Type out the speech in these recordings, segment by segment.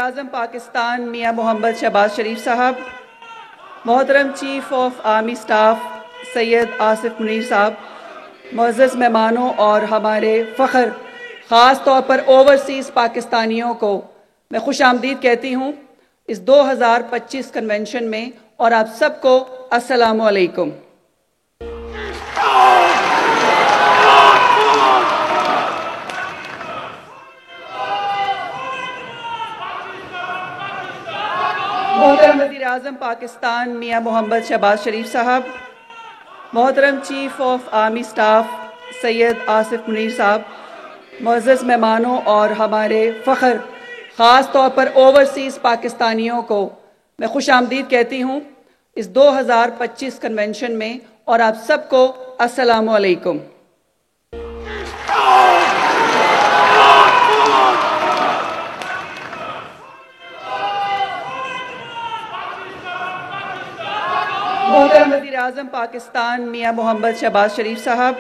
वज़ीर-ए-आज़म पाकिस्तान मियां मोहम्मद शहबाज शरीफ साहब, मोहतरम chief of army staff Syed Asif Munir साहब, मुअज़्ज़ज़ मेहमानों और हमारे फ़ख्र ख़ास तौर पर ओवरसीज़ पाकिस्तानियों को मैं खुश आमदीद कहती हूँ इस 2025 कन्वेंशन में, और आप सबको अस्सलामु अलैकुम। मोहतरम वज़ीर-ए-आज़म पाकिस्तान मियां मोहम्मद शहबाज शरीफ साहब, मोहतरम chief of army staff Syed Asif Munir साहब, मुअज़्ज़ज़ मेहमानों और हमारे फ़ख्र ख़ास तौर पर ओवरसीज़ पाकिस्तानियों को मैं खुश आमदीद कहती हूँ इस 2025 कन्वेंशन में, और आप सबको अस्सलामु अलैकुम। मोहतरम वज़ीर-ए-आज़म पाकिस्तान मियां मोहम्मद शहबाज शरीफ साहब,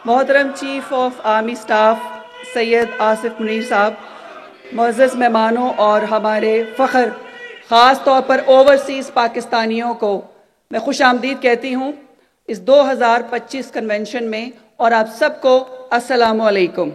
मोहतरम chief of army staff Syed Asif Munir साहब, मुअज़्ज़ज़ मेहमानों और हमारे फ़ख्र ख़ास तौर पर ओवरसीज़ पाकिस्तानियों को मैं खुश आमदीद कहती हूँ इस 2025 कन्वेंशन में, और आप सबको अस्सलामु अलैकुम।